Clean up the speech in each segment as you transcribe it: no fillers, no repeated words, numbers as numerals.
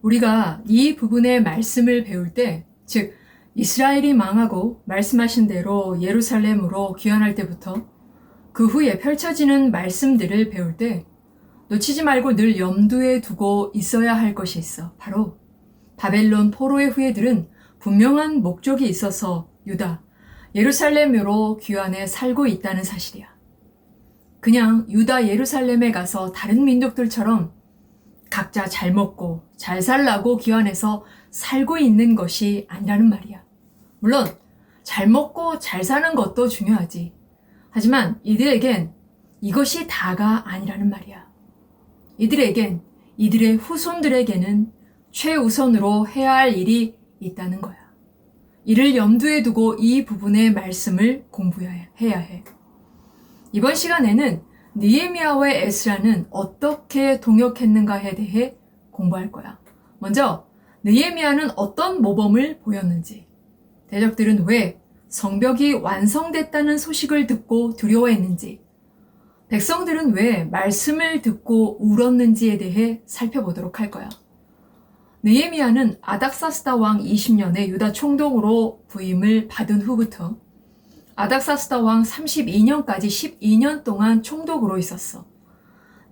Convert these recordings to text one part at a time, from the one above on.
우리가 이 부분의 말씀을 배울 때, 즉 이스라엘이 망하고 말씀하신 대로 예루살렘으로 귀환할 때부터 그 후에 펼쳐지는 말씀들을 배울 때 놓치지 말고 늘 염두에 두고 있어야 할 것이 있어. 바로 바벨론 포로의 후예들은 분명한 목적이 있어서 유다, 예루살렘으로 귀환해 살고 있다는 사실이야. 그냥 유다 예루살렘에 가서 다른 민족들처럼 각자 잘 먹고 잘 살라고 귀환해서 살고 있는 것이 아니라는 말이야. 물론 잘 먹고 잘 사는 것도 중요하지. 하지만 이들에겐 이것이 다가 아니라는 말이야. 이들에겐, 이들의 후손들에게는 최우선으로 해야 할 일이 있다는 거야. 이를 염두에 두고 이 부분의 말씀을 공부해야 해. 이번 시간에는 느헤미야와 에스라는 어떻게 동역했는가에 대해 공부할 거야. 먼저 느헤미야는 어떤 모범을 보였는지, 대적들은 왜 성벽이 완성됐다는 소식을 듣고 두려워했는지, 백성들은 왜 말씀을 듣고 울었는지에 대해 살펴보도록 할 거야. 느헤미야는 아닥사스다 왕 20년에 유다 총독으로 부임을 받은 후부터 아닥사스다 왕 32년까지 12년 동안 총독으로 있었어.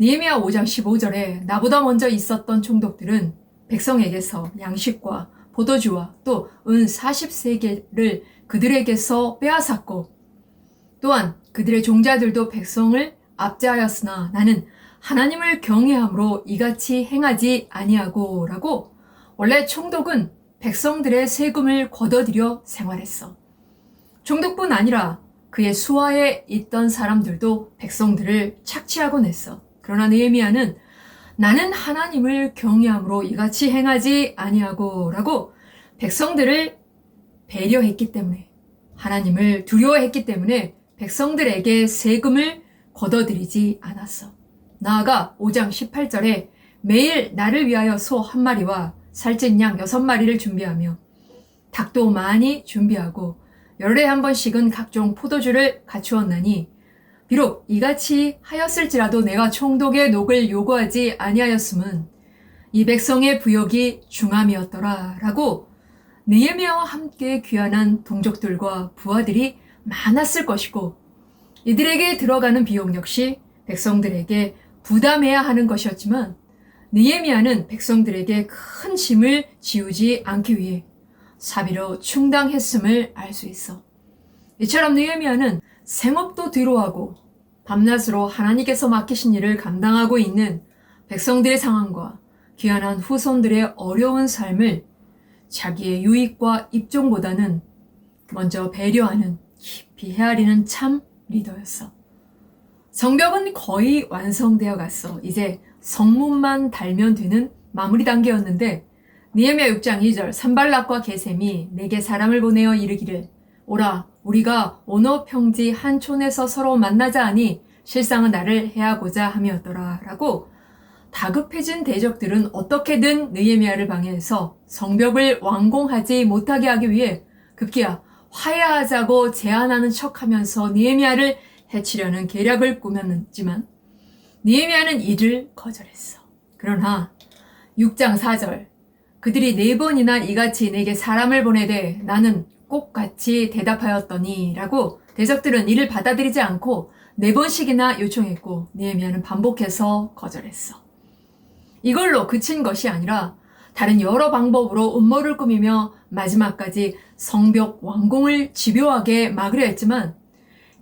느헤미야 5장 15절에 나보다 먼저 있었던 총독들은 백성에게서 양식과 포도주와 또 은 40세겔을 그들에게서 빼앗았고, 또한 그들의 종자들도 백성을 압제하였으나 나는 하나님을 경외함으로 이같이 행하지 아니하고 라고. 원래 총독은 백성들의 세금을 걷어들여 생활했어. 총독뿐 아니라 그의 수하에 있던 사람들도 백성들을 착취하곤 했어. 그러나 느헤미야는 나는 하나님을 경외함으로 이같이 행하지 아니하고 라고 백성들을 배려했기 때문에, 하나님을 두려워했기 때문에 백성들에게 세금을 걷어들이지 않았어. 나아가 5장 18절에 매일 나를 위하여 소 한 마리와 살찐 양 6마리를 준비하며 닭도 많이 준비하고 열흘에 한 번씩은 각종 포도주를 갖추었나니 비록 이같이 하였을지라도 내가 총독의 녹을 요구하지 아니하였음은 이 백성의 부역이 중함이었더라 라고. 느헤미야와 함께 귀환한 동족들과 부하들이 많았을 것이고 이들에게 들어가는 비용 역시 백성들에게 부담해야 하는 것이었지만 느헤미야는 백성들에게 큰 짐을 지우지 않기 위해 사비로 충당했음을 알 수 있어. 이처럼 느헤미야는 생업도 뒤로하고 밤낮으로 하나님께서 맡기신 일을 감당하고 있는 백성들의 상황과 귀환한 후손들의 어려운 삶을 자기의 유익과 입종보다는 먼저 배려하는, 깊이 헤아리는 참 리더였어. 성벽은 거의 완성되어 갔어. 이제 성문만 달면 되는 마무리 단계였는데 느헤미야 6장 2절 산발락과 게셈이 내게 사람을 보내어 이르기를 오라 우리가 오너 평지 한 촌에서 서로 만나자 하니 실상은 나를 해하고자 함이었더라 라고. 다급해진 대적들은 어떻게든 느헤미야를 방해해서 성벽을 완공하지 못하게 하기 위해 급기야 화해하자고 제안하는 척하면서 느헤미야를 해치려는 계략을 꾸몄지만 느헤미야는 이를 거절했어. 그러나 6장 4절 그들이 4번이나 이같이 내게 사람을 보내되 나는 꼭 같이 대답하였더니 라고. 대적들은 이를 받아들이지 않고 4번씩이나 요청했고 느헤미야는 반복해서 거절했어. 이걸로 그친 것이 아니라 다른 여러 방법으로 음모를 꾸미며 마지막까지 성벽 완공을 집요하게 막으려 했지만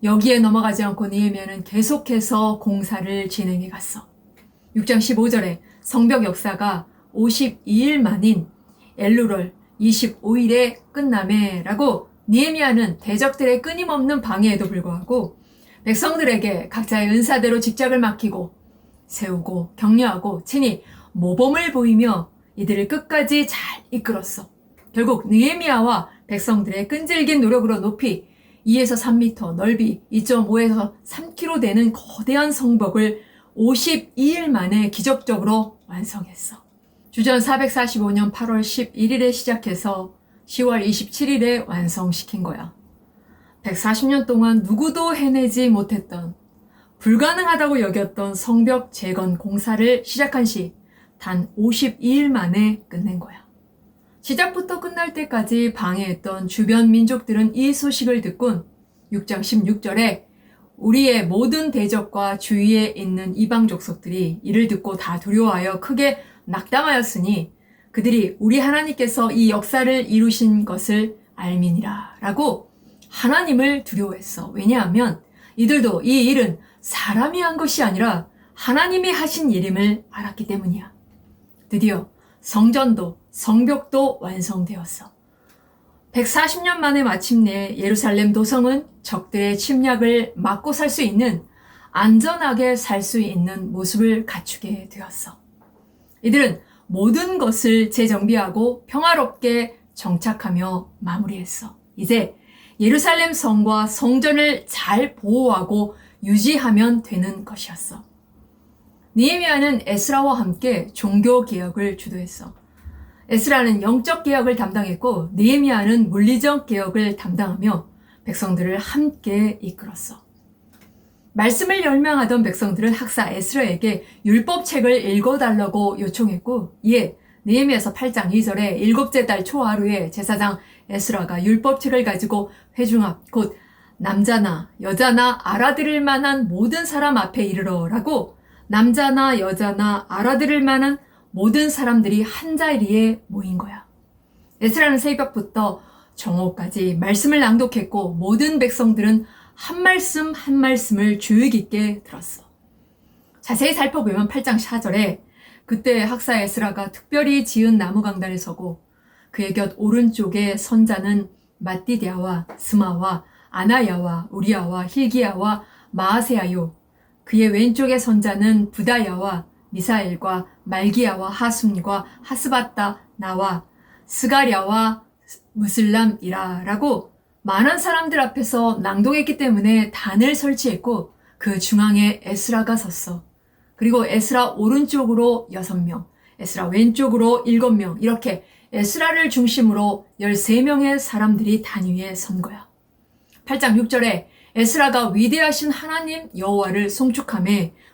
여기에 넘어가지 않고 느헤미야는 계속해서 공사를 진행해 갔어. 6장 15절에 성벽 역사가 52일 만인 엘루럴 25일에 끝남에 라고. 느헤미야는 대적들의 끊임없는 방해에도 불구하고 백성들에게 각자의 은사대로 직작을 맡기고 세우고 격려하고 친히 모범을 보이며 이들을 끝까지 잘 이끌었어. 결국 느헤미야와 백성들의 끈질긴 노력으로 높이 2에서 3m, 넓이 2.5에서 3km 되는 거대한 성벽을 52일 만에 기적적으로 완성했어. 주전 445년 8월 11일에 시작해서 10월 27일에 완성시킨 거야. 140년 동안 누구도 해내지 못했던, 불가능하다고 여겼던 성벽 재건 공사를 시작한 시 단 52일 만에 끝낸 거야. 시작부터 끝날 때까지 방해했던 주변 민족들은 이 소식을 듣곤 6장 16절에 우리의 모든 대적과 주위에 있는 이방 족속들이 이를 듣고 다 두려워하여 크게 낙담하였으니 그들이 우리 하나님께서 이 역사를 이루신 것을 알미니라 라고 하나님을 두려워했어. 왜냐하면 이들도 이 일은 사람이 한 것이 아니라 하나님이 하신 일임을 알았기 때문이야. 드디어 성전도 성벽도 완성되었어. 140년 만에 마침내 예루살렘 도성은 적들의 침략을 막고 살 수 있는, 안전하게 살 수 있는 모습을 갖추게 되었어. 이들은 모든 것을 재정비하고 평화롭게 정착하며 마무리했어. 이제 예루살렘 성과 성전을 잘 보호하고 유지하면 되는 것이었어. 느헤미야는 에스라와 함께 종교개혁을 주도했어. 에스라는 영적 개혁을 담당했고 느헤미야는 물리적 개혁을 담당하며 백성들을 함께 이끌었어. 말씀을 열망하던 백성들은 학사 에스라에게 율법책을 읽어달라고 요청했고 이에 느헤미야서 8장 2절에 일곱째 달 초하루에 제사장 에스라가 율법책을 가지고 회중 앞 곧 남자나 여자나 알아들을 만한 모든 사람 앞에 이르러라고 남자나 여자나 알아들을 만한 모든 사람들이 한자리에 모인 거야. 에스라는 새벽부터 정오까지 말씀을 낭독했고 모든 백성들은 한 말씀 한 말씀을 주의 깊게 들었어. 자세히 살펴보면 8장 4절에 그때 학사 에스라가 특별히 지은 나무 강단에 서고 그의 곁 오른쪽에 선자는 마띠디아와 스마와 아나야와 우리야와 힐기야와 마아세야요 그의 왼쪽에 선자는 부다야와 미사엘과 말기야와 하숨과 하스바다 나와 스가랴와 무슬람이라 라고 많은 사람들 앞에서 낭독했기 때문에 단을 설치했고 그 중앙에 에스라가 섰어. 그리고 에스라 오른쪽으로 6명, 에스라 왼쪽으로 7명 이렇게 에스라를 중심으로 13명의 사람들이 단위에 선 거야. 8장 6절에 에스라가 위대하신 하나님 여호와를 송축하며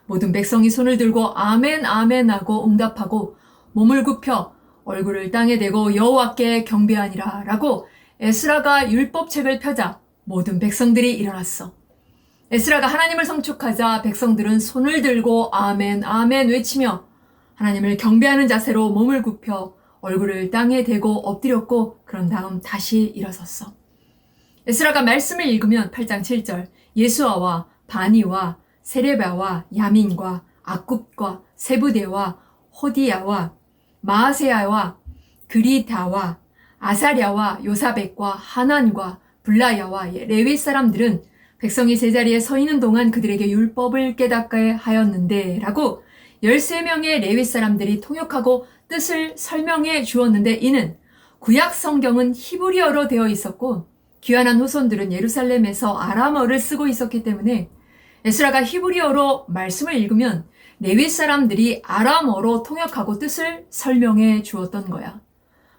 모든 백성이 손을 들고 아멘 아멘 하고 응답하고 몸을 굽혀 얼굴을 땅에 대고 여호와께 경배하니라 라고 에스라가 율법책을 펴자 모든 백성들이 일어났어. 에스라가 하나님을 성축하자 백성들은 손을 들고 아멘 아멘 외치며 하나님을 경배하는 자세로 몸을 굽혀 얼굴을 땅에 대고 엎드렸고 그런 다음 다시 일어섰어. 에스라가 말씀을 읽으면 8장 7절 예수아와 바니와 세레바와 야민과 악굽과 세부대와 호디야와 마아세야와 그리다와 아사랴와 요사백과 하난과 블라야와 레위 사람들은 백성이 제자리에 서 있는 동안 그들에게 율법을 깨닫게 하였는데 라고 13명의 레위 사람들이 통역하고 뜻을 설명해 주었는데 이는 구약 성경은 히브리어로 되어 있었고 귀환한 후손들은 예루살렘에서 아람어를 쓰고 있었기 때문에 에스라가 히브리어로 말씀을 읽으면 레위 사람들이 아람어로 통역하고 뜻을 설명해 주었던 거야.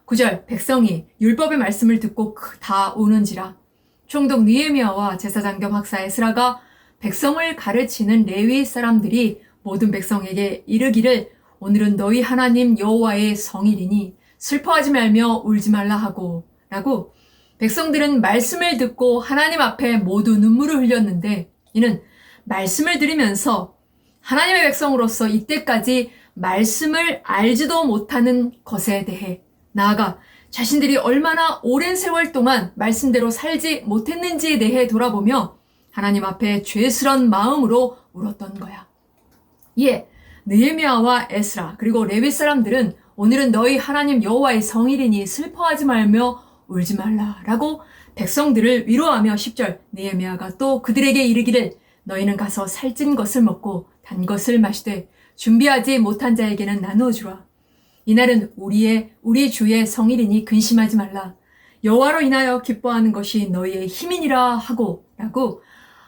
9절 백성이 율법의 말씀을 듣고 다 우는지라 총독 느헤미야와 제사장 겸 학사 에스라가 백성을 가르치는 레위 사람들이 모든 백성에게 이르기를 오늘은 너희 하나님 여호와의 성일이니 슬퍼하지 말며 울지 말라 하고 라고 백성들은 말씀을 듣고 하나님 앞에 모두 눈물을 흘렸는데 이는 말씀을 들으면서 하나님의 백성으로서 이때까지 말씀을 알지도 못하는 것에 대해 나아가 자신들이 얼마나 오랜 세월 동안 말씀대로 살지 못했는지에 대해 돌아보며 하나님 앞에 죄스런 마음으로 울었던 거야. 이에 느헤미야와 에스라 그리고 레위 사람들은 오늘은 너희 하나님 여호와의 성일이니 슬퍼하지 말며 울지 말라라고 백성들을 위로하며 10절 느헤미야가 또 그들에게 이르기를 너희는 가서 살찐 것을 먹고 단 것을 마시되 준비하지 못한 자에게는 나누어 주라. 이날은 우리 주의 성일이니 근심하지 말라. 여호와로 인하여 기뻐하는 것이 너희의 힘이니라 하고 라고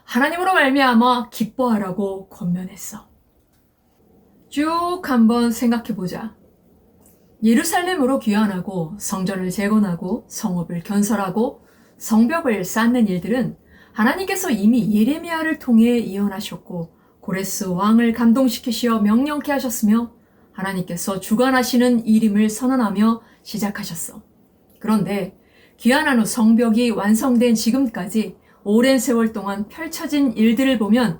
하나님으로 말미암아 기뻐하라고 권면했어. 쭉 한번 생각해보자. 예루살렘으로 귀환하고 성전을 재건하고 성읍을 건설하고 성벽을 쌓는 일들은 하나님께서 이미 예레미야를 통해 예언하셨고 고레스 왕을 감동시키시어 명령케 하셨으며 하나님께서 주관하시는 일임을 선언하며 시작하셨어. 그런데 귀환한 후 성벽이 완성된 지금까지 오랜 세월 동안 펼쳐진 일들을 보면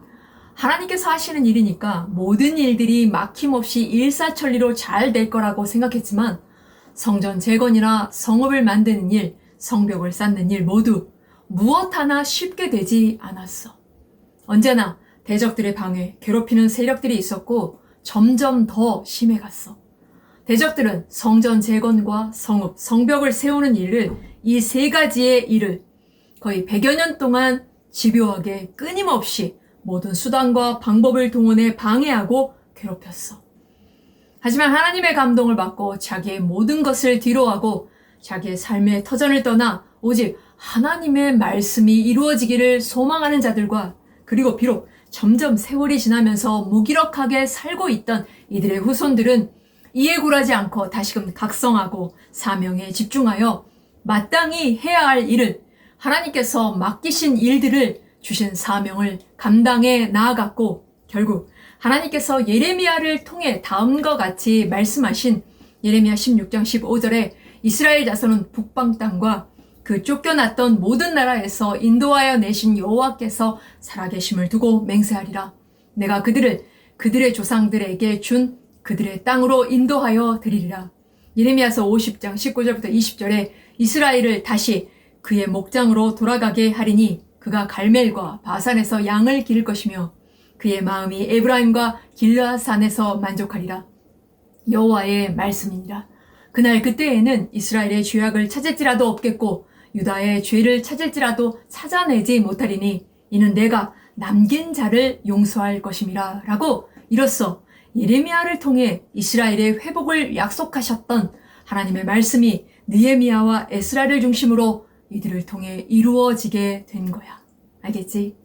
하나님께서 하시는 일이니까 모든 일들이 막힘없이 일사천리로 잘 될 거라고 생각했지만 성전 재건이나 성읍을 만드는 일, 성벽을 쌓는 일 모두 무엇 하나 쉽게 되지 않았어. 언제나 대적들의 방해, 괴롭히는 세력들이 있었고 점점 더 심해갔어. 대적들은 성전 재건과 성읍, 성벽을 세우는 일을 이 세 가지의 일을 거의 100여 년 동안 집요하게 끊임없이 모든 수단과 방법을 동원해 방해하고 괴롭혔어. 하지만 하나님의 감동을 받고 자기의 모든 것을 뒤로하고 자기의 삶의 터전을 떠나 오직 하나님의 말씀이 이루어지기를 소망하는 자들과 그리고 비록 점점 세월이 지나면서 무기력하게 살고 있던 이들의 후손들은 이에 굴하지 않고 다시금 각성하고 사명에 집중하여 마땅히 해야 할 일을 하나님께서 맡기신 일들을 주신 사명을 감당해 나아갔고 결국 하나님께서 예레미야를 통해 다음과 같이 말씀하신 예레미야 16장 15절에 이스라엘 자손은 북방 땅과 그 쫓겨났던 모든 나라에서 인도하여 내신 여호와께서 살아계심을 두고 맹세하리라. 내가 그들을 그들의 조상들에게 준 그들의 땅으로 인도하여 드리리라. 예레미야서 50장 19절부터 20절에 이스라엘을 다시 그의 목장으로 돌아가게 하리니 그가 갈멜과 바산에서 양을 기를 것이며 그의 마음이 에브라임과 길르앗산에서 만족하리라. 여호와의 말씀이니라. 그날 그때에는 이스라엘의 죄악을 찾을지라도 없겠고 유다의 죄를 찾을지라도 찾아내지 못하리니 이는 내가 남긴 자를 용서할 것임이라 라고 이로써 예레미야를 통해 이스라엘의 회복을 약속하셨던 하나님의 말씀이 느헤미야와 에스라를 중심으로 이들을 통해 이루어지게 된 거야. 알겠지?